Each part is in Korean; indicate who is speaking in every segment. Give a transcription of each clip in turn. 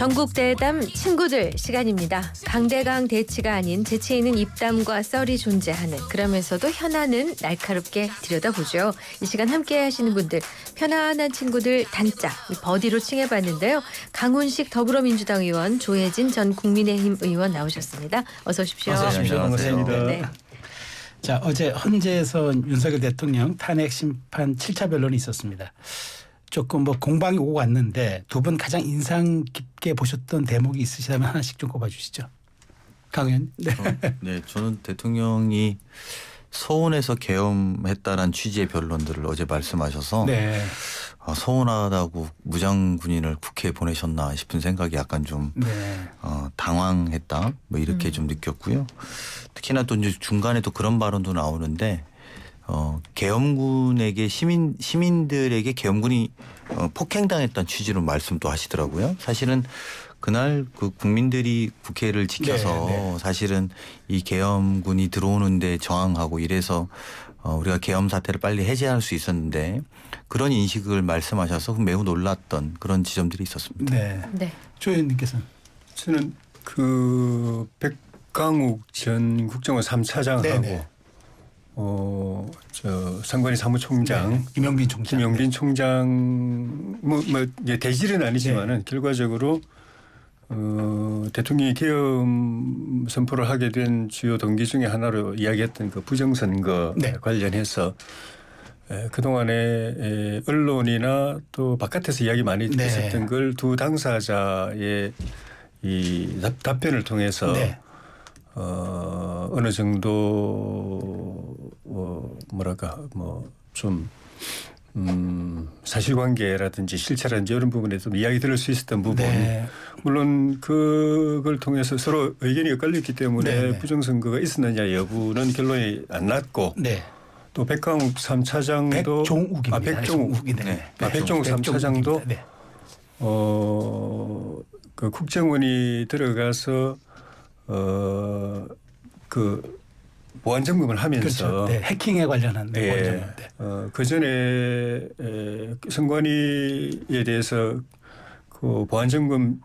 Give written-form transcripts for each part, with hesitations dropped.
Speaker 1: 전국 대담 친구들 시간입니다. 강대강 대치가 아닌 재치 있는 입담과 썰이 존재하는, 그러면서도 현안은 날카롭게 들여다보죠. 이 시간 함께 하시는 분들, 편안한 친구들 단짝 버디로 칭해봤는데요. 강훈식 더불어민주당 의원, 조혜진 전 국민의힘 의원 나오셨습니다. 어서 오십시오.
Speaker 2: 어서 오십시오. 반갑습니다.
Speaker 1: 네.
Speaker 2: 자, 어제 헌재에서 윤석열 대통령 탄핵 심판 7차 변론이 있었습니다. 조금 공방이 오고 갔는데 두 분 가장 인상 깊게 보셨던 대목이 있으시다면 하나씩 좀 꼽아주시죠. 강 의원.
Speaker 3: 네, 저는 대통령이 서운해서 계엄했다는 취지의 변론들을 어제 말씀하셔서
Speaker 2: 네.
Speaker 3: 서운하다고 무장군인을 국회에 보내셨나 싶은 생각이 약간 좀
Speaker 2: 네.
Speaker 3: 당황했다 뭐 이렇게 좀 느꼈고요. 특히나 또 이제 중간에 또 그런 발언도 나오는데 계엄군에게 시민들에게 계엄군이 폭행당했다는 취지로 말씀도 하시더라고요. 사실은 그날 그 국민들이 국회를 지켜서
Speaker 2: 네.
Speaker 3: 사실은 이 계엄군이 들어오는데 저항하고 이래서 우리가 계엄 사태를 빨리 해제할 수 있었는데 그런 인식을 말씀하셔서 매우 놀랐던 그런 지점들이 있었습니다.
Speaker 2: 네.
Speaker 1: 네.
Speaker 2: 조 의원님께서는.
Speaker 4: 저는 그 백강욱 전 국정원 3차장하고
Speaker 2: 네네.
Speaker 4: 선관위 사무총장
Speaker 2: 네. 김영빈 총장.
Speaker 4: 김영빈 총장 이제 대질은 아니지만은 결과적으로 대통령이 계엄 선포를 하게 된 주요 동기 중에 하나로 이야기했던 그 부정선거
Speaker 2: 네.
Speaker 4: 관련해서 그동안에 언론이나 또 바깥에서 이야기 많이
Speaker 2: 네.
Speaker 4: 있었던 걸 두 당사자의 이 답변을 통해서
Speaker 2: 네.
Speaker 4: 어느 정도 좀 사실관계라든지 실체라든지 이런 부분에 좀 이야기 들을 수 있었던 부분.
Speaker 2: 네.
Speaker 4: 물론 그걸 통해서 서로 의견이 엇갈렸기 때문에
Speaker 2: 네.
Speaker 4: 부정선거가 있었느냐 여부는 결론이 안 났고
Speaker 2: 네.
Speaker 4: 또 백강욱 3차장도
Speaker 2: 백종욱입니다.
Speaker 4: 백종욱.
Speaker 2: 네.
Speaker 4: 백종욱 3차장도
Speaker 2: 네.
Speaker 4: 그 국정원이 들어가서 그 보안 점검을 하면서
Speaker 2: 그렇죠. 네. 해킹에 관련한 보안 점검인데.
Speaker 4: 그 전에 선관위에 대해서 그 보안 점검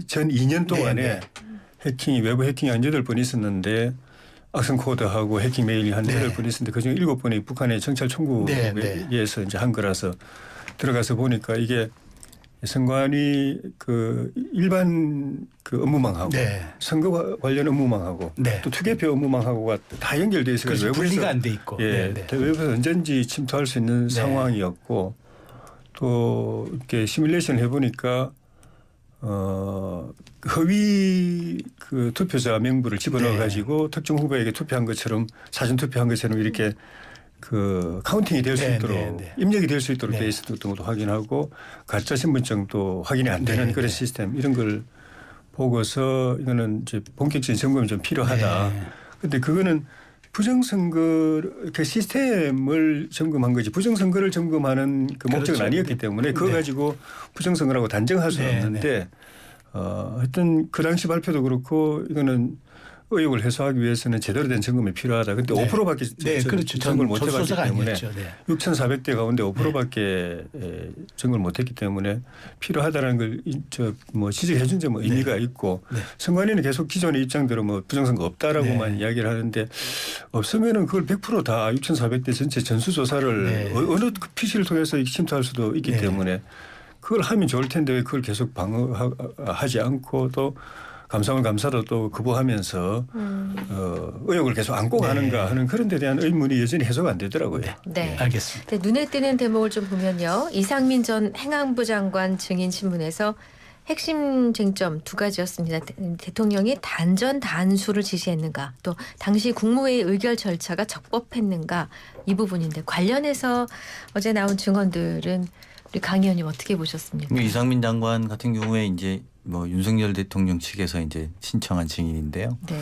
Speaker 4: 전 2년 동안에
Speaker 2: 네.
Speaker 4: 해킹이 외부 해킹이 한 8번 있었는데 악성 코드하고 해킹 메일이 한 8번 있었는데 그중에 7번이 북한의 정찰 총국에 의해서 이제 한 거라서 들어가서 보니까 이게 선관위 그 일반 그 업무망하고
Speaker 2: 네.
Speaker 4: 선거 관련 업무망하고
Speaker 2: 네.
Speaker 4: 또 투개표 업무망하고가 다 연결돼 있어서
Speaker 2: 그렇죠. 분리가 안 돼 있고.
Speaker 4: 예,
Speaker 2: 네.
Speaker 4: 외부에서 언제든지 침투할 수 있는
Speaker 2: 네.
Speaker 4: 상황이었고 또 이렇게 시뮬레이션 해보니까 허위 그 투표자 명부를 집어넣어 가지고 특정 후보에게 투표한 것처럼 사전 투표한 것처럼 이렇게 그 카운팅이 될 수 있도록 입력이 될 수 있도록 돼 있었던 것도 확인하고 가짜 신분증도 확인이 안 되는 그런 시스템 이런 걸 보고서 이거는 이제 본격적인 점검이 좀 필요하다. 그런데 그거는 부정선거 그 시스템을 점검한 거지 부정선거를 점검하는 그 목적은
Speaker 2: 그렇죠.
Speaker 4: 아니었기 때문에 그거 가지고 부정선거라고 단정할 수는 없는데 하여튼 그 당시 발표도 그렇고 이거는 의혹을 해소하기 위해서는 제대로 된 점검이 필요하다. 그런데 5%밖에
Speaker 2: 그렇죠.
Speaker 4: 점검을 못 해봤기 때문에
Speaker 2: 아니었죠. 네.
Speaker 4: 6,400대 가운데 5%밖에 점검을 못했기 때문에 필요하다는 걸 지적해 준 점은 의미가 있고 선관위는 계속 기존의 입장대로 부정선거 없다라고만 이야기를 하는데 없으면은 그걸 100%다 6,400대 전체 전수조사를 어느 PC를 통해서 침투할 수도 있기 때문에 그걸 하면 좋을 텐데 왜 그걸 계속 방어하지 않고 또 감사원 감사도 또 거부하면서 의혹을 계속 안고 가는가 하는 그런 데 대한 의문이 여전히 해소가 안 되더라고요.
Speaker 1: 네.
Speaker 2: 알겠습니다.
Speaker 1: 눈에 띄는 대목을 좀 보면요. 이상민 전 행안부 장관 증인 신문에서 핵심 쟁점 두 가지였습니다. 대통령이 단전 단수를 지시했는가, 또 당시 국무회의 의결 절차가 적법했는가, 이 부분인데 관련해서 어제 나온 증언들은 우리 강 의원님 어떻게 보셨습니까?
Speaker 3: 이상민 장관 같은 경우에 이제 윤석열 대통령 측에서 이제 신청한 증인인데요.
Speaker 1: 네.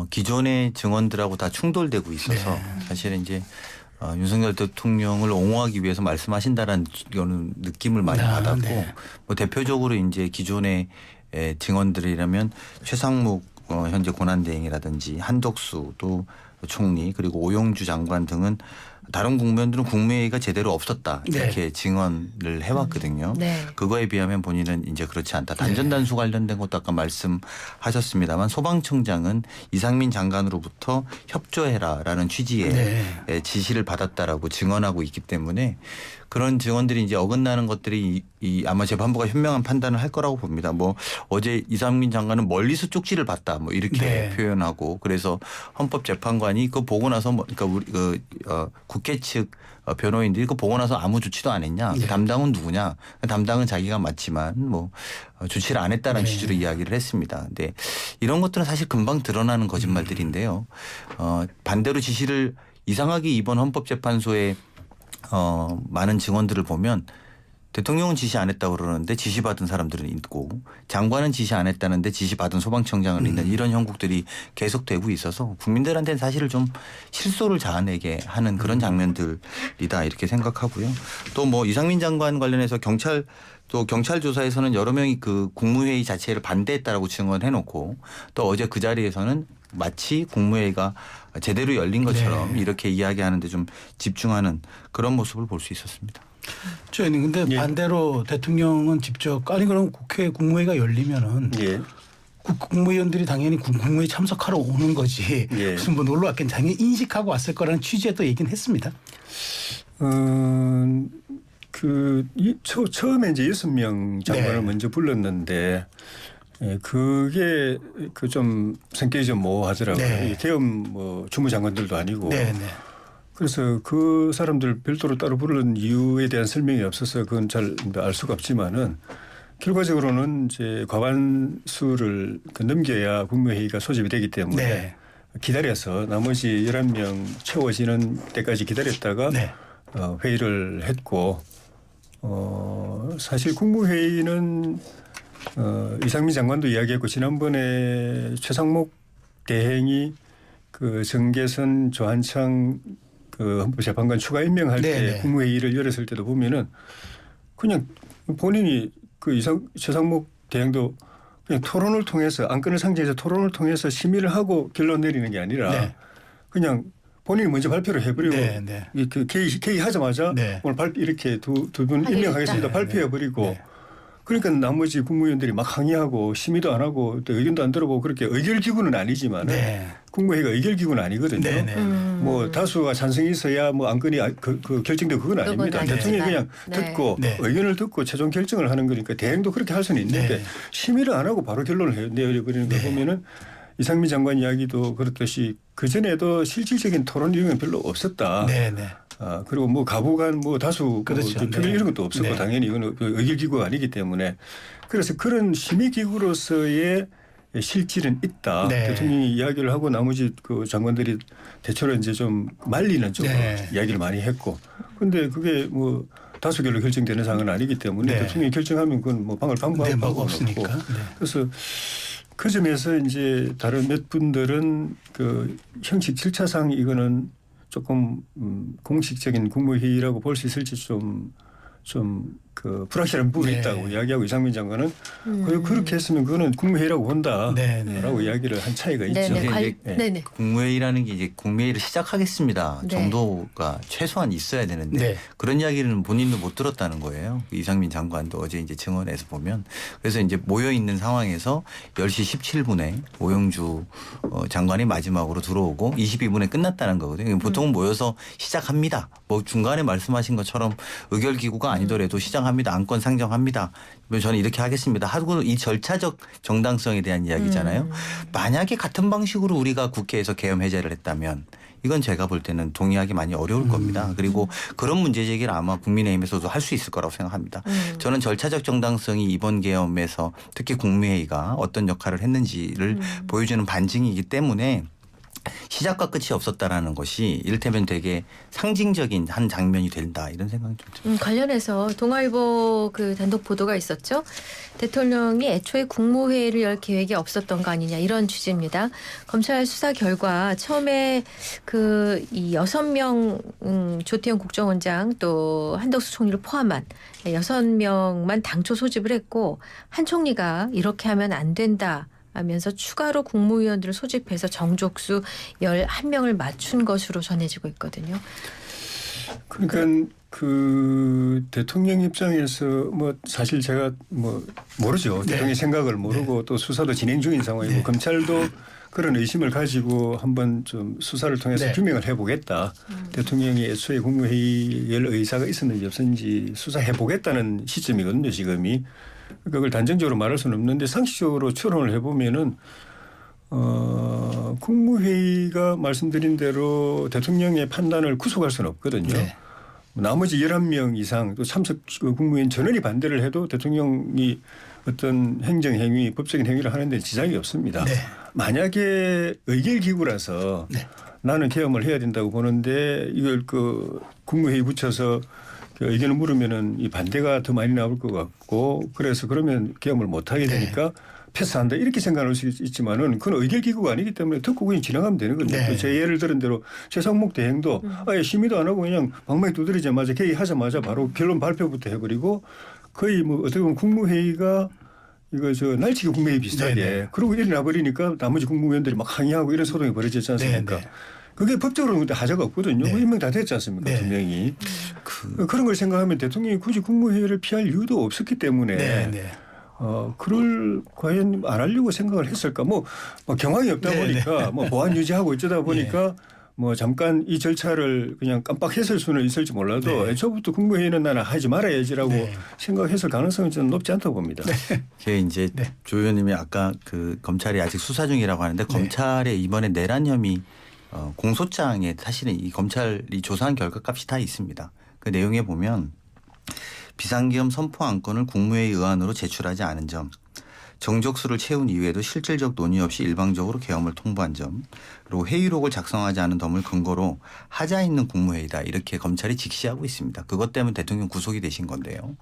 Speaker 3: 기존의 증언들하고 다 충돌되고 있어서 사실은 이제 윤석열 대통령을 옹호하기 위해서 말씀하신다라는 느낌을 많이 받았고 대표적으로 이제 기존의 증언들이라면 최상목 현재 권한대행이라든지 한덕수 또 총리 그리고 오영주 장관 등은 다른 국무위원들은 국무회의가 제대로 없었다 이렇게
Speaker 2: 네.
Speaker 3: 증언을 해왔거든요.
Speaker 1: 네.
Speaker 3: 그거에 비하면 본인은 이제 그렇지 않다. 단전단수 관련된 것도 아까 말씀하셨습니다만 소방청장은 이상민 장관으로부터 협조해라라는 취지의
Speaker 2: 네.
Speaker 3: 지시를 받았다라고 증언하고 있기 때문에 그런 증언들이 이제 어긋나는 것들이 아마 재판부가 현명한 판단을 할 거라고 봅니다. 뭐 어제 이상민 장관은 멀리서 쪽지를 봤다 뭐 이렇게
Speaker 2: 네.
Speaker 3: 표현하고 그래서 헌법재판관이 그거 보고 나서 뭐 그러니까 우리 국회 측 변호인들이 그거 보고 나서 아무 조치도 안 했냐?
Speaker 2: 네.
Speaker 3: 담당은 누구냐? 담당은 자기가 맞지만 뭐 조치를 안 했다는
Speaker 2: 네.
Speaker 3: 취지로 이야기를 했습니다. 근데 이런 것들은 사실 금방 드러나는 거짓말들인데요. 반대로 지시를 이상하게 이번 헌법재판소에 많은 증언들을 보면 대통령은 지시 안 했다고 그러는데 지시받은 사람들은 있고 장관은 지시 안 했다는데 지시받은 소방청장은 있는 이런 형국들이 계속되고 있어서 국민들한테는 사실을 좀 실소를 자아내게 하는 그런 장면들이다 이렇게 생각하고요. 또 뭐 이상민 장관 관련해서 경찰 조사에서는 여러 명이 그 국무회의 자체를 반대했다라고 증언해놓고 또 어제 그 자리에서는 마치 국무회의가 제대로 열린 것처럼
Speaker 2: 네.
Speaker 3: 이렇게 이야기하는데 좀 집중하는 그런 모습을 볼 수 있었습니다.
Speaker 2: 저희는 근데
Speaker 4: 예.
Speaker 2: 반대로 대통령은 직접 아니 그럼 국회 국무회의가 열리면은
Speaker 4: 예.
Speaker 2: 국무위원들이 당연히 국무회의 참석하러 오는 거지
Speaker 4: 예.
Speaker 2: 무슨 뭐 놀러 왔겠니 당연히 인식하고 왔을 거라는 취지에 또 얘기는 했습니다.
Speaker 4: 처음에 이제 6명 장관을
Speaker 2: 네.
Speaker 4: 먼저 불렀는데 그게 그 좀 성격이 좀 모호하더라고요.
Speaker 2: 네.
Speaker 4: 계엄 뭐 주무장관들도 아니고.
Speaker 2: 네, 네.
Speaker 4: 그래서 그 사람들 별도로 따로 부르는 이유에 대한 설명이 없어서 그건 잘 알 수가 없지만은 결과적으로는 이제 과반수를 넘겨야 국무회의가 소집이 되기 때문에
Speaker 2: 네.
Speaker 4: 기다려서 나머지 11명 채워지는 때까지 기다렸다가
Speaker 2: 네.
Speaker 4: 회의를 했고 사실 국무회의는 이상민 장관도 이야기했고 지난번에 최상목 대행이 그 정계선 조한창 그 헌법재판관 추가 임명할 때
Speaker 2: 네네.
Speaker 4: 국무회의를 열었을 때도 보면은 그냥 본인이 그 최상목 대행도 그냥 토론을 통해서 안건을 상정해서 토론을 통해서 심의를 하고 결론 내리는 게 아니라
Speaker 2: 네.
Speaker 4: 그냥 본인이 먼저 발표를 해버리고
Speaker 2: 네, 네.
Speaker 4: 그 개의하자마자
Speaker 2: 네.
Speaker 4: 오늘 이렇게 두 분 임명하겠습니다.
Speaker 2: 네,
Speaker 4: 발표해버리고
Speaker 2: 네.
Speaker 4: 그러니까 나머지 국무위원들이 막 항의하고 심의도 안 하고 또 의견도 안 들어보고 그렇게 의결기구는 아니지만
Speaker 2: 네.
Speaker 4: 국무회의가 의결기구는 아니거든요.
Speaker 2: 네, 네.
Speaker 4: 뭐 다수가 찬성이 있어야 뭐 안건이 그 결정되고 그건 아닙니다.
Speaker 1: 아니지만.
Speaker 4: 대통령이 그냥
Speaker 1: 네.
Speaker 4: 듣고
Speaker 2: 네.
Speaker 4: 의견을 듣고 최종 결정을 하는 거니까 대행도 그렇게 할 수는 있는데
Speaker 2: 네.
Speaker 4: 심의를 안 하고 바로 결론을 내려버리는 거
Speaker 2: 네.
Speaker 4: 보면은 이상민 장관 이야기도 그렇듯이 그전에도 실질적인 토론 내용은 별로 없었다.
Speaker 2: 네, 네.
Speaker 4: 그리고 뭐 가부간 뭐 다수
Speaker 2: 그렇죠.
Speaker 4: 뭐 표결
Speaker 2: 네.
Speaker 4: 이런 것도 없었고
Speaker 2: 네.
Speaker 4: 당연히 이건 의결기구가 아니기 때문에 그래서 그런 심의기구로서의 실질은 있다.
Speaker 2: 네.
Speaker 4: 대통령이 이야기를 하고 나머지 그 장관들이 대체로 이제 좀 말리는 쪽으로
Speaker 2: 네.
Speaker 4: 이야기를 많이 했고 그런데 그게 뭐 다수결로 결정되는 사항은 아니기 때문에
Speaker 2: 네.
Speaker 4: 대통령이 결정하면 그건 뭐 방을
Speaker 2: 네,
Speaker 4: 방법은
Speaker 2: 뭐
Speaker 4: 없고
Speaker 2: 없으니까. 네.
Speaker 4: 그래서 그 점에서 이제 다른 몇 분들은 그 형식 절차상 이거는 조금 공식적인 국무회의라고 볼 수 있을지 좀 그 불확실한 부분이
Speaker 2: 네.
Speaker 4: 있다고 이야기하고 이상민 장관은 그렇게 했으면 그거는 국무회의라고 본다라고
Speaker 2: 네, 네.
Speaker 4: 이야기를 한 차이가 있죠.
Speaker 1: 네네.
Speaker 3: 이제
Speaker 1: 네네.
Speaker 3: 국무회의라는 게 이제 국무회의를 시작하겠습니다
Speaker 1: 네.
Speaker 3: 정도가 최소한 있어야 되는데
Speaker 2: 네.
Speaker 3: 그런 이야기는 본인도 못 들었다는 거예요. 이상민 장관도 어제 이제 증언에서 보면 그래서 이제 모여 있는 상황에서 10시 17분에 오영주 장관이 마지막으로 들어오고 22분에 끝났다는 거거든요. 보통은 모여서 시작합니다. 뭐 중간에 말씀하신 것처럼 의결기구가 아니더라도 시작합니다. 안건 상정합니다. 저는 이렇게 하겠습니다. 하고 이 절차적 정당성에 대한 이야기잖아요. 만약에 같은 방식으로 우리가 국회에서 계엄 해제를 했다면 이건 제가 볼 때는 동의하기 많이 어려울 겁니다. 그리고 그런 문제 제기를 아마 국민의힘에서도 할 수 있을 거라고 생각합니다. 저는 절차적 정당성이 이번 계엄에서 특히 국무회의가 어떤 역할을 했는지를 보여주는 반증이기 때문에 시작과 끝이 없었다라는 것이 이를테면 되게 상징적인 한 장면이 된다 이런 생각이 좀 듭니다.
Speaker 1: 관련해서 동아일보 그 단독 보도가 있었죠. 대통령이 애초에 국무회의를 열 계획이 없었던 거 아니냐 이런 취지입니다. 검찰 수사 결과 처음에 그 이 6명 조태영 국정원장 또 한덕수 총리를 포함한 6명만 당초 소집을 했고 한 총리가 이렇게 하면 안 된다. 하면서 추가로 국무위원들을 소집해서 정족수 11명을 맞춘 것으로 전해지고 있거든요.
Speaker 4: 그러니까 그 대통령 입장에서 뭐 사실 제가 뭐 모르죠.
Speaker 2: 네.
Speaker 4: 대통령 생각을 모르고 또 수사도 진행 중인 상황이고
Speaker 2: 네.
Speaker 4: 검찰도 그런 의심을 가지고 한번 좀 수사를 통해서
Speaker 2: 네.
Speaker 4: 규명을 해보겠다. 대통령이 애초에 국무회의 열 의사가 있었는지 없었는지 수사해보겠다는 시점이거든요. 지금이. 그걸 단정적으로 말할 수는 없는데 상식적으로 추론을 해보면은 국무회의가 말씀드린 대로 대통령의 판단을 구속할 수는 없거든요.
Speaker 2: 네.
Speaker 4: 나머지 11명 이상 또 참석 국무위원 전원이 반대를 해도 대통령이 어떤 행정행위, 법적인 행위를 하는데 지장이 없습니다.
Speaker 2: 네.
Speaker 4: 만약에 의결기구라서
Speaker 2: 네.
Speaker 4: 나는 계엄을 해야 된다고 보는데 이걸 그 국무회의 붙여서 그 의견을 물으면은 이 반대가 더 많이 나올 것 같고 그래서 그러면 계엄을 못 하게 되니까 패스한다 이렇게 생각할 수 있지만은 그건 의결기구가 아니기 때문에 듣고 그냥 지나가면 되는 거죠.
Speaker 2: 네.
Speaker 4: 제 예를 들은 대로 최상목 대행도 아예 심의도 안 하고 그냥 방망이 두드리자마자 개의하자마자 바로 결론 발표부터 해버리고 거의 뭐 어떻게 보면 국무회의가 이거 저 날치기 국무회의 비슷하게
Speaker 2: 네네.
Speaker 4: 그러고 일어나 버리니까 나머지 국무위원들이 막 항의하고 이런 소동이 벌어졌지 않습니까?
Speaker 2: 네네.
Speaker 4: 그게 법적으로는 근데 하자가 없거든요.
Speaker 2: 네.
Speaker 4: 1명 다 됐지 않습니까?
Speaker 2: 네.
Speaker 4: 2명이. 그런 걸 생각하면 대통령이 굳이 국무회의를 피할 이유도 없었기 때문에
Speaker 2: 네. 네.
Speaker 4: 그걸 과연 안 하려고 생각을 했을까? 뭐 경황이 없다
Speaker 2: 네,
Speaker 4: 보니까 뭐 보안 유지하고 어쩌다 보니까 뭐 잠깐 이 절차를 그냥 깜빡했을 수는 있을지 몰라도
Speaker 2: 네.
Speaker 4: 애초부터 국무회의는 나는 하지 말아야지라고
Speaker 2: 네.
Speaker 4: 생각했을 가능성은 저는 높지 않다고 봅니다.
Speaker 3: 그게 이제
Speaker 2: 네.
Speaker 3: 조 의원님이 아까 그 검찰이 아직 수사 중이라고 하는데 검찰의 이번에 내란 혐의 공소장에 사실은 이 검찰이 조사한 결과값이 다 있습니다. 그 내용에 보면 비상계엄 선포 안건을 국무회의 의안으로 제출하지 않은 점, 정족수를 채운 이후에도 실질적 논의 없이 일방적으로 계엄을 통보한 점, 그리고 회의록을 작성하지 않은 덤을 근거로 하자 있는 국무회의다 이렇게 검찰이 직시하고 있습니다. 그것 때문에 대통령 구속이 되신 건데요.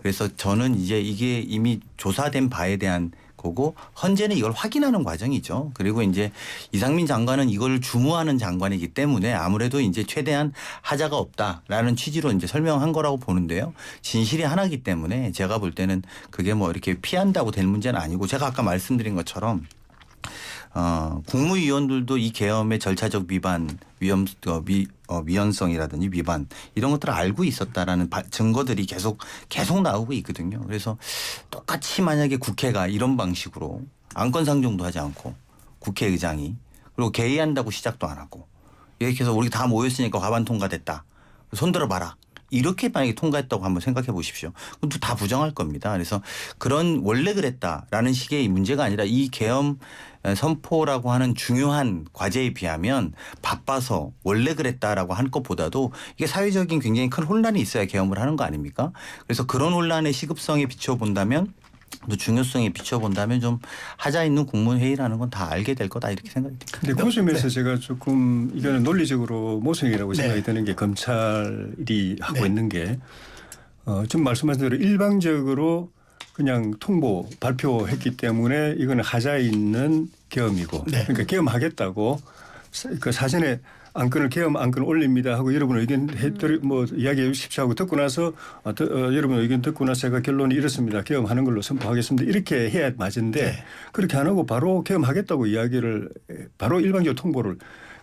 Speaker 3: 그래서 저는 이제 이게 이미 조사된 바에 대한 거고 헌재는 이걸 확인하는 과정이죠. 그리고 이제 이상민 장관은 이걸 주무하는 장관이기 때문에 아무래도 이제 최대한 하자가 없다라는 취지로 이제 설명한 거라고 보는데요. 진실이 하나이기 때문에 제가 볼 때는 그게 뭐 이렇게 피한다고 될 문제는 아니고 제가 아까 말씀드린 것처럼 국무위원들도 이 계엄의 절차적 위반, 위헌성이라든지 위반 이런 것들을 알고 있었다라는 증거들이 계속 나오고 있거든요. 그래서 똑같이 만약에 국회가 이런 방식으로 안건 상정도 하지 않고 국회의장이 그리고 개의한다고 시작도 안 하고 이렇게 해서 우리 다 모였으니까 과반 통과됐다. 손 들어봐라. 이렇게 만약에 통과했다고 한번 생각해 보십시오. 그럼 다 부정할 겁니다. 그래서 그런 원래 그랬다라는 식의 문제가 아니라 이 계엄 선포라고 하는 중요한 과제에 비하면 바빠서 원래 그랬다라고 한 것보다도 이게 사회적인 굉장히 큰 혼란이 있어야 계엄을 하는 거 아닙니까? 그래서 그런 혼란의 시급성에 비춰본다면 또 중요성에 비춰본다면 좀 하자 있는 국무회의라는 건 다 알게 될 거다 이렇게 생각이 듭니다.
Speaker 4: 근데 그 점에서 제가 조금 이거는 논리적으로 모성이라고 생각이 드는 게 검찰이 하고 있는 게 지금 말씀하신 대로 일방적으로 그냥 통보 발표했기 때문에 이거는 하자 있는 계엄이고 그러니까 계엄하겠다고 그 사전에 안건을 계엄 안건을 올립니다 하고 여러분 의견 뭐 이야기해 주십시오 하고 듣고 나서 여러분 의견 듣고 나서 제가 결론이 이렇습니다. 계엄하는 걸로 선포하겠습니다. 이렇게 해야 맞은데 그렇게 안 하고 바로 계엄하겠다고 이야기를 바로 일방적으로 통보를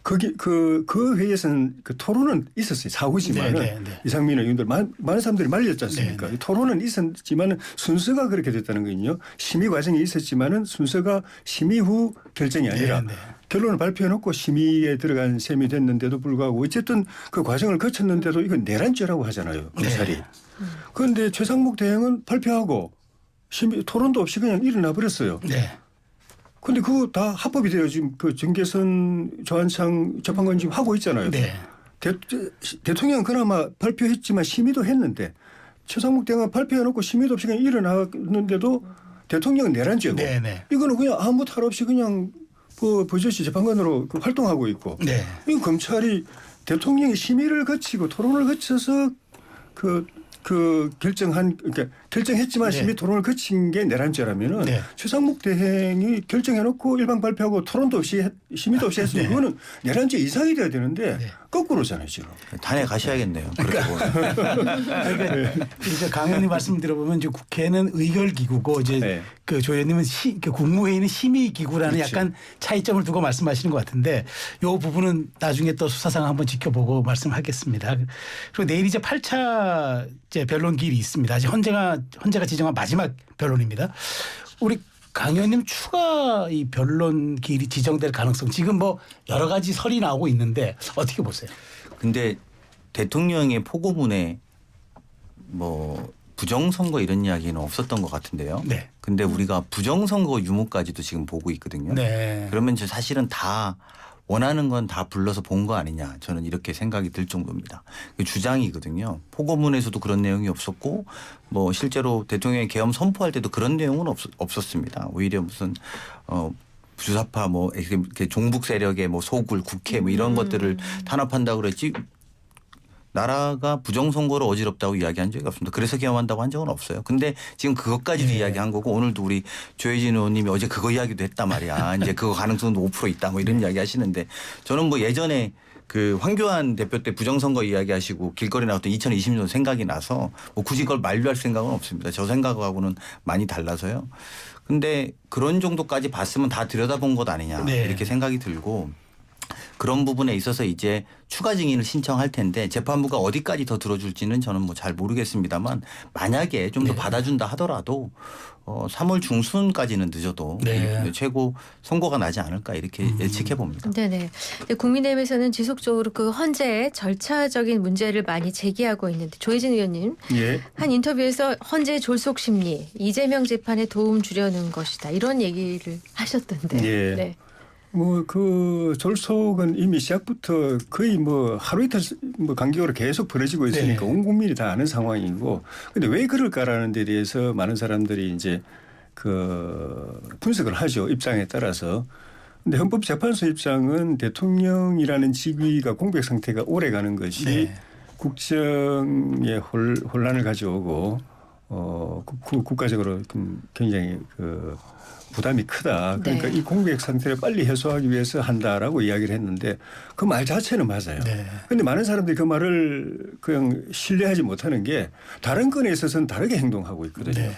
Speaker 4: 거기 그 회의에서는 그 토론은 있었어요. 사후지만은 이상민 의원들 많은 사람들이 말렸지 않습니까? 토론은 있었지만은 순서가 그렇게 됐다는 거거든요. 심의 과정이 있었지만은 순서가 심의 후 결정이 아니라 결론을 발표해놓고 심의에 들어간 셈이 됐는데도 불구하고 어쨌든 그 과정을 거쳤는데도 이건 내란죄라고 하잖아요. 검찰이. 그런데 최상목 대행은 발표하고 심의 토론도 없이 그냥 일어나 버렸어요. 그런데 그거 다 합법이 돼요. 지금 그 정계선 조한창 재판관 지금 하고 있잖아요. 대통령은 그나마 발표했지만 심의도 했는데 최상목 대행은 발표해놓고 심의도 없이 그냥 일어나는데도 대통령은 내란죄고 이거는 그냥 아무 탈 없이 그냥 버젓이 재판관으로 활동하고 있고 이 검찰이 대통령이 심의를 거치고 토론을 거쳐서 그 결정한 그러니까 결정했지만
Speaker 2: 네.
Speaker 4: 심의 토론을 거친 게 내란죄라면은
Speaker 2: 네.
Speaker 4: 최상목 대행이 결정해놓고 일방 발표하고 토론도 없이 심의도 없이 했으면
Speaker 2: 네.
Speaker 4: 그거는 내란죄 이상이 돼야 되는데
Speaker 2: 네.
Speaker 4: 거꾸로잖아요 지금.
Speaker 3: 탄핵하셔야겠네요. 그렇게 보면.
Speaker 2: 그러니까 이제 강 의원님 말씀 들어보면 이제 국회는 의결기구고 이제
Speaker 4: 네.
Speaker 2: 그 조 의원님은 그 국무회의는 심의기구라는
Speaker 4: 그렇죠.
Speaker 2: 약간 차이점을 두고 말씀하시는 것 같은데 이 부분은 나중에 또 수사상 한번 지켜보고 말씀하겠습니다. 그리고 내일 이제 8차 이제 변론 기일이 있습니다. 아직 헌재가 지정한 마지막 변론입니다. 우리 강 의원님 추가 이 변론 기일이 지정될 가능성 지금 뭐 여러 가지 설이 나오고 있는데 어떻게 보세요?
Speaker 3: 근데 대통령의 포고문에 뭐 부정선거 이런 이야기는 없었던 것 같은데요.
Speaker 2: 네.
Speaker 3: 근데 우리가 부정선거 유무까지도 지금 보고 있거든요.
Speaker 2: 네.
Speaker 3: 그러면 저 사실은 다 원하는 건 다 불러서 본 거 아니냐 저는 이렇게 생각이 들 정도입니다. 주장이거든요. 포고문에서도 그런 내용이 없었고 뭐 실제로 대통령이 계엄 선포할 때도 그런 내용은 없었습니다. 오히려 무슨 주사파 뭐 이렇게 종북 세력의 뭐 소굴 국회 뭐 이런 것들을 탄압한다고 그랬지 나라가 부정선거로 어지럽다고 이야기한 적이 없습니다. 그래서 계엄한다고 한 적은 없어요. 근데 지금 그것까지도
Speaker 2: 네.
Speaker 3: 이야기한 거고 오늘도 우리 조혜진 의원님이 어제 그거 이야기도 했단 말이야. 이제 그거 가능성도 5% 있다 뭐 이런 이야기 하시는데 저는 뭐 예전에 그 황교안 대표 때 부정선거 이야기하시고 길거리 나왔던 2020년 생각이 나서 뭐 굳이 그걸 만류할 생각은 없습니다. 저 생각하고는 많이 달라서요. 근데 그런 정도까지 봤으면 다 들여다본 것 아니냐
Speaker 2: 네.
Speaker 3: 이렇게 생각이 들고 그런 부분에 있어서 이제 추가 증인을 신청할 텐데 재판부가 어디까지 더 들어줄지는 저는 뭐 잘 모르겠습니다만 만약에 좀 더
Speaker 2: 네.
Speaker 3: 받아준다 하더라도 3월 중순까지는 늦어도
Speaker 2: 네.
Speaker 3: 최고 선고가 나지 않을까 이렇게 예측해 봅니다.
Speaker 1: 네네. 국민의힘에서는 지속적으로 그 헌재의 절차적인 문제를 많이 제기하고 있는데 조혜진 의원님
Speaker 4: 예.
Speaker 1: 한 인터뷰에서 헌재 졸속 심리 이재명 재판에 도움 주려는 것이다 이런 얘기를 하셨던데.
Speaker 4: 예.
Speaker 1: 네.
Speaker 4: 뭐 그 졸속은 이미 시작부터 거의 뭐 하루 이틀 뭐 간격으로 계속 벌어지고 있으니까
Speaker 2: 네.
Speaker 4: 온 국민이 다 아는 상황이고 근데 왜 그럴까라는 데 대해서 많은 사람들이 이제 그 분석을 하죠. 입장에 따라서. 근데 헌법재판소 입장은 대통령이라는 직위가 공백 상태가 오래 가는 것이
Speaker 2: 네.
Speaker 4: 국정의 혼란을 가져오고 국가적으로 굉장히 그 부담이 크다. 그러니까
Speaker 1: 네.
Speaker 4: 이 공백 상태를 빨리 해소하기 위해서 한다라고 이야기를 했는데 그 말 자체는 맞아요. 그런데
Speaker 2: 네.
Speaker 4: 많은 사람들이 그 말을 그냥 신뢰하지 못하는 게 다른 건에 있어서는 다르게 행동하고 있거든요.
Speaker 2: 네.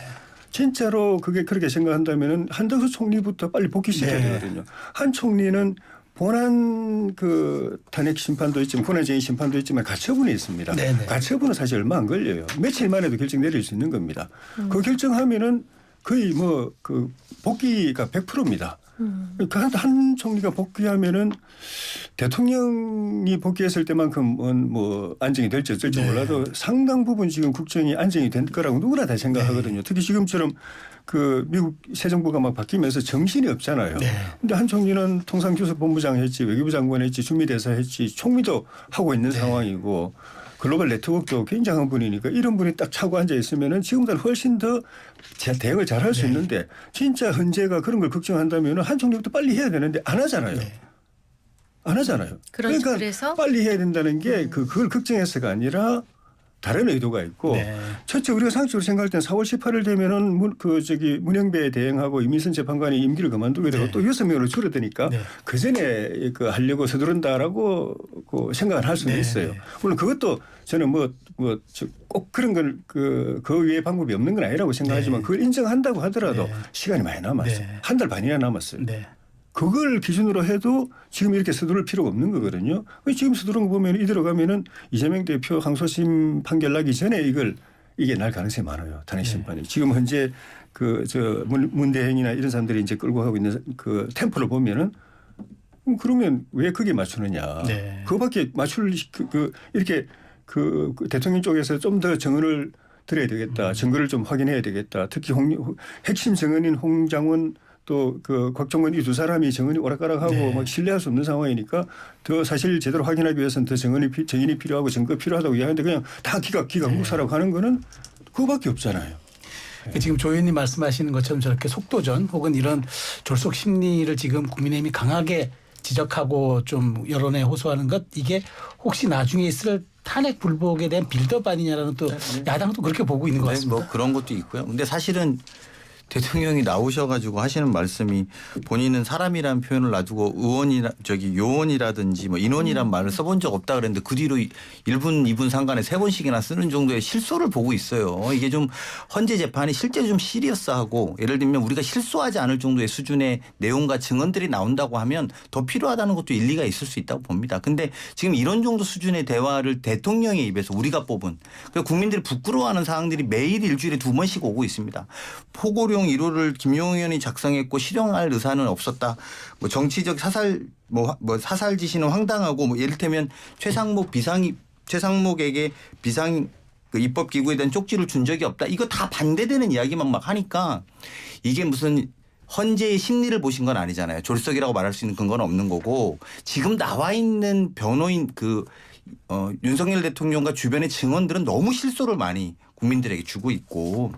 Speaker 4: 진짜로 그게 그렇게 생각한다면 한덕수 총리부터 빨리 복귀시켜야
Speaker 2: 네.
Speaker 4: 되거든요. 한 총리는 본안 그 탄핵 심판도 있지만 본안적인 심판도 있지만 가처분이 있습니다.
Speaker 2: 네네.
Speaker 4: 가처분은 사실 얼마 안 걸려요. 며칠 만에도 결정 내릴 수 있는 겁니다. 그 결정하면은 거의 뭐 그 복귀가 100%입니다. 그러니까 한 총리가 복귀하면은 대통령이 복귀했을 때만큼은 뭐 안정이 될지 어쩔지
Speaker 2: 네.
Speaker 4: 몰라도 상당 부분 지금 국정이 안정이 된 거라고 누구나 다 생각하거든요. 특히 지금처럼 그 미국 새 정부가 막 바뀌면서 정신이 없잖아요.
Speaker 2: 네.
Speaker 4: 근데 한 총리는 통상교섭본부장 했지 외교부 장관 했지 주미대사 했지 총리도 하고 있는 상황이고 글로벌 네트워크도 굉장한 분이니까 이런 분이 딱 차고 앉아 있으면은 지금보다 훨씬 더 대응을 잘 할 수
Speaker 2: 네.
Speaker 4: 있는데 진짜 헌재가 그런 걸 걱정한다면 한 총리부터 빨리 해야 되는데 안 하잖아요.
Speaker 2: 네.
Speaker 1: 그렇죠.
Speaker 4: 안 하잖아요. 그러니까
Speaker 1: 그래서
Speaker 4: 빨리 해야 된다는 게 그걸 걱정해서가 아니라 다른 의도가 있고
Speaker 2: 네.
Speaker 4: 첫째 우리가 상식적으로 생각할 때는 4월 18일 되면은 문영배 대행하고 이민선 재판관이 임기를 그만두게 되고
Speaker 2: 네.
Speaker 4: 또 6명으로 줄어드니까
Speaker 2: 네.
Speaker 4: 그 전에 그 하려고 서두른다라고 그 생각을 할 수는
Speaker 2: 네.
Speaker 4: 있어요. 물론 그것도 저는 꼭 그런 걸 그 외에 방법이 없는 건 아니라고 생각하지만
Speaker 2: 네.
Speaker 4: 그걸 인정한다고 하더라도
Speaker 2: 네.
Speaker 4: 시간이 많이 남았어요.
Speaker 2: 네.
Speaker 4: 한 달 반이나 남았어요.
Speaker 2: 네.
Speaker 4: 그걸 기준으로 해도 지금 이렇게 서두를 필요가 없는 거거든요. 지금 서두른 거 보면 이대로 가면은 이재명 대표 항소심 판결 나기 전에 이게 날 가능성이 많아요. 탄핵 심판이. 지금 현재 문 대행이나 이런 사람들이 이제 끌고 가고 있는 그 템포를 보면은 그러면 왜 거기에 맞추느냐.
Speaker 2: 네.
Speaker 4: 그거밖에 이렇게 그 대통령 쪽에서 좀 더 증언을 드려야 되겠다. 증거를 좀 확인해야 되겠다. 특히 핵심 증언인 홍장원 또 그 곽종원 이 두 사람이 증언이 오락가락하고
Speaker 2: 네.
Speaker 4: 막 신뢰할 수 없는 상황이니까 더 사실 제대로 확인하기 위해서는 더 증인이 필요하고 증거 필요하다고 이야기하는데 그냥 다 기각 묵사라고 하는 거는 그거밖에 없잖아요.
Speaker 2: 지금 조 의원님 말씀하시는 것처럼 저렇게 속도전 혹은 이런 졸속 심리를 지금 국민의힘이 강하게 지적하고 좀 여론에 호소하는 것 이게 혹시 나중에 있을 탄핵 불복에 대한 빌드업 아니냐라는 또 야당도 그렇게 보고 있는 것
Speaker 3: 네,
Speaker 2: 같습니다.
Speaker 3: 뭐 그런 것도 있고요. 근데 사실은 대통령이 나오셔가지고 하시는 말씀이 본인은 사람이라는 표현을 놔두고 요원이라든지 뭐 인원이란 말을 써본 적 없다 그랬는데 그 뒤로 1분, 2분 상간에 3번씩이나 쓰는 정도의 실소를 보고 있어요. 이게 좀 헌재 재판이 실제 좀 시리어스하고 예를 들면 우리가 실소하지 않을 정도의 수준의 내용과 증언들이 나온다고 하면 더 필요하다는 것도 일리가 있을 수 있다고 봅니다. 근데 지금 이런 정도 수준의 대화를 대통령의 입에서 우리가 뽑은 국민들이 부끄러워하는 사항들이 매일 일주일에 2번씩 오고 있습니다. 포고령 1호를 김용현 의원이 작성했고 실형할 의사는 없었다. 뭐 정치적 사살 사살 지시는 황당하고 뭐 이를테면 최상목에게 비상 그 입법 기구에 대한 쪽지를 준 적이 없다. 이거 다 반대되는 이야기만 막 하니까 이게 무슨 헌재의 심리를 보신 건 아니잖아요. 졸속이라고 말할 수 있는 근거는 없는 거고 지금 나와 있는 변호인 윤석열 대통령과 주변의 증언들은 너무 실소를 많이 국민들에게 주고 있고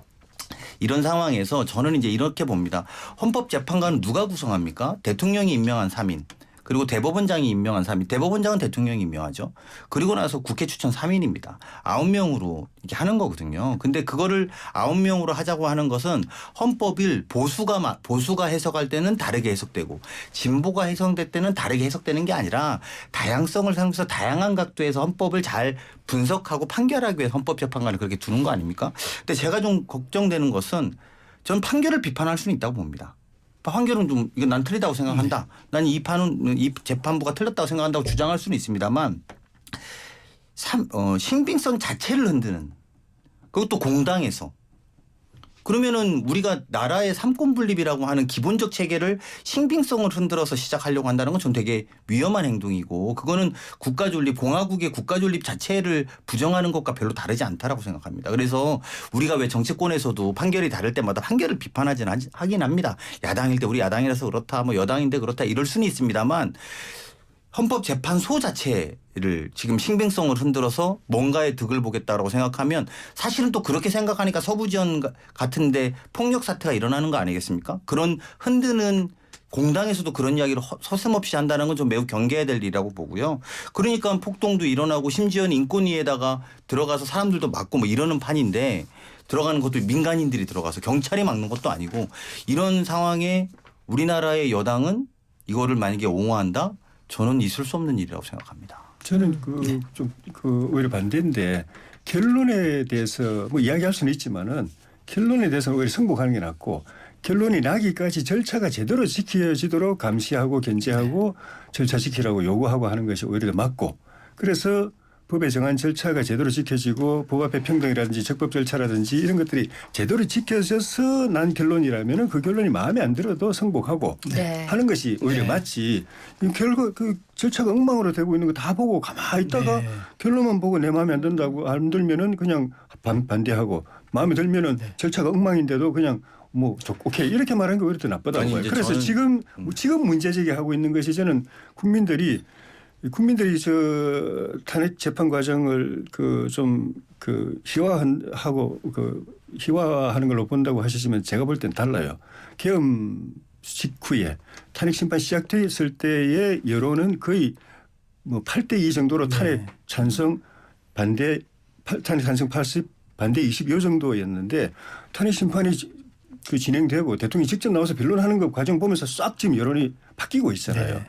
Speaker 3: 이런 상황에서 저는 이제 이렇게 봅니다. 헌법재판관은 누가 구성합니까? 대통령이 임명한 3인. 그리고 대법원장이 임명한 3인. 대법원장은 대통령이 임명하죠. 그리고 나서 국회 추천 3인입니다. 9명으로 이렇게 하는 거거든요. 근데 그거를 9명으로 하자고 하는 것은 헌법을 보수가 해석할 때는 다르게 해석되고 진보가 해석될 때는 다르게 해석되는 게 아니라 다양성을 생각해서 다양한 각도에서 헌법을 잘 분석하고 판결하기 위해서 헌법재판관을 그렇게 두는 거 아닙니까? 근데 제가 좀 걱정되는 것은 전 판결을 비판할 수는 있다고 봅니다. 판결은 좀 이건 난 틀리다고 생각한다. 난 이 재판부가 틀렸다고 생각한다고 주장할 수는 있습니다만 신빙성 자체를 흔드는 그것도 공당에서 그러면은 우리가 나라의 삼권 분립이라고 하는 기본적 체계를 신빙성을 흔들어서 시작하려고 한다는 건 전 되게 위험한 행동이고 그거는 국가 존립, 공화국의 국가 존립 자체를 부정하는 것과 별로 다르지 않다라고 생각합니다. 그래서 우리가 왜 정치권에서도 판결이 다를 때마다 판결을 하긴 합니다. 야당일 때 우리 야당이라서 그렇다, 뭐 여당인데 그렇다 이럴 수는 있습니다만 헌법재판소 자체를 지금 신빙성을 흔들어서 뭔가의 득을 보겠다라고 생각하면 사실은 또 그렇게 생각하니까 서부지원 같은데 폭력 사태가 일어나는 거 아니겠습니까? 그런 흔드는 공당에서도 그런 이야기를 서슴없이 한다는 건 좀 매우 경계해야 될 일이라고 보고요. 그러니까 폭동도 일어나고 심지어는 인권위에다가 들어가서 사람들도 맞고 뭐 이러는 판인데 들어가는 것도 민간인들이 들어가서 경찰이 막는 것도 아니고 이런 상황에 우리나라의 여당은 이거를 만약에 옹호한다? 저는 있을 수 없는 일이라고 생각합니다.
Speaker 4: 저는 오히려 반대인데 결론에 대해서 뭐 이야기할 수는 있지만은 결론에 대해서는 오히려 승복하는 게 낫고 결론이 나기까지 절차가 제대로 지켜지도록 감시하고 견제하고 절차 지키라고 요구하고 하는 것이 오히려 더 맞고 그래서 법에 정한 절차가 제대로 지켜지고 법 앞에 평등이라든지 적법 절차라든지 이런 것들이 제대로 지켜져서 난 결론이라면 그 결론이 마음에 안 들어도 승복하고
Speaker 1: 네.
Speaker 4: 하는 것이 오히려 맞지. 결국 그 절차가 엉망으로 되고 있는 거 다 보고 가만히 있다가 결론만 보고 내 마음에 안 든다고 안 들면은 그냥 반대하고 마음에 들면은 절차가 엉망인데도 그냥 뭐 오케이 이렇게 말하는 게 오히려 더 나쁘다고 봐요. 그래서 지금 문제 제기하고 있는 것이 저는 국민들이 저 탄핵 재판 과정을 희화하는 걸로 본다고 하시지만 제가 볼 땐 달라요. 계엄 직후에 탄핵 심판 시작됐을 때의 여론은 거의 뭐 8대2 정도로 탄핵 찬성 반대 탄핵 찬성 80 반대 20 요 정도였는데 탄핵 심판이 진행되고 대통령이 직접 나와서 변론하는 그 과정 보면서 싹 지금 여론이 바뀌고 있잖아요.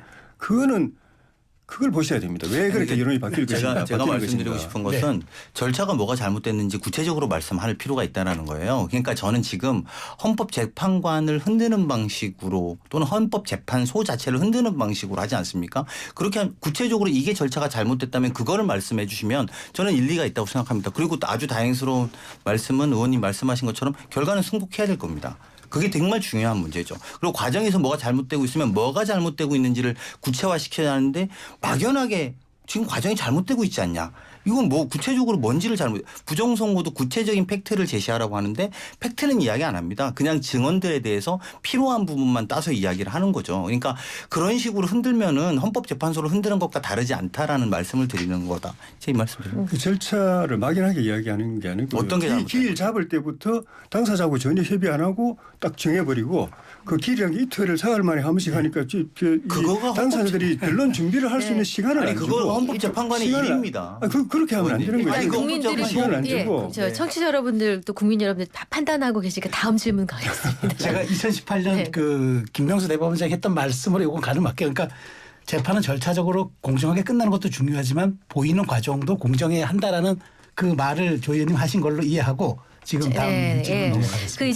Speaker 4: 그걸 보셔야 됩니다. 왜 그렇게 여론이 바뀔 것인가.
Speaker 3: 제가 말씀드리고 싶은 것은 절차가 뭐가 잘못됐는지 구체적으로 말씀할 필요가 있다는 거예요. 그러니까 저는 지금 헌법재판관을 흔드는 방식으로 또는 헌법재판소 자체를 흔드는 방식으로 하지 않습니까? 그렇게 구체적으로 이게 절차가 잘못됐다면 그거를 말씀해 주시면 저는 일리가 있다고 생각합니다. 그리고 또 아주 다행스러운 말씀은 의원님 말씀하신 것처럼 결과는 승복해야 될 겁니다. 그게 정말 중요한 문제죠. 그리고 과정에서 뭐가 잘못되고 있으면 뭐가 잘못되고 있는지를 구체화시켜야 하는데 막연하게 지금 과정이 잘못되고 있지 않냐. 이건 뭐 구체적으로 뭔지를 부정선고도 구체적인 팩트를 제시하라고 하는데 팩트는 이야기 안 합니다. 그냥 증언들에 대해서 필요한 부분만 따서 이야기를 하는 거죠. 그러니까 그런 식으로 흔들면은 헌법재판소를 흔드는 것과 다르지 않다라는 말씀을 드리는 거다. 제 이 말씀드립니다.
Speaker 4: 그 절차를 막연하게 이야기하는 게 아니고
Speaker 3: 어떤 게
Speaker 4: 기일 잡을 때부터 당사자하고 전혀 협의 안 하고 딱 정해버리고 그 길이란 게 이틀을 사흘 만에 한 번씩 하니까
Speaker 3: 그거가
Speaker 4: 당사자들이 변론 준비를 할 수 있는 시간을
Speaker 3: 아니
Speaker 4: 안
Speaker 3: 그거
Speaker 4: 주고
Speaker 3: 헌법재판관의
Speaker 4: 시간을
Speaker 3: 일입니다.
Speaker 4: 그렇게 하면 안 되는 거죠.
Speaker 1: 아니,
Speaker 3: 이거
Speaker 1: 국민들이
Speaker 3: 헌법재판관
Speaker 4: 시간을 안
Speaker 1: 예,
Speaker 4: 주고.
Speaker 1: 저 청취자 여러분들 또 국민 여러분들 다 판단하고 계시니까 다음 질문 가겠습니다.
Speaker 2: 제가 2018년
Speaker 1: 네.
Speaker 2: 그 김명수 대법원장이 했던 말씀으로 이건 가름할게요. 그러니까 재판은 절차적으로 공정하게 끝나는 것도 중요하지만 보이는 과정도 공정해야 한다라는 그 말을 조 의원님 하신 걸로 이해하고 지금 다음 질문 넘어가겠습니다.
Speaker 1: 그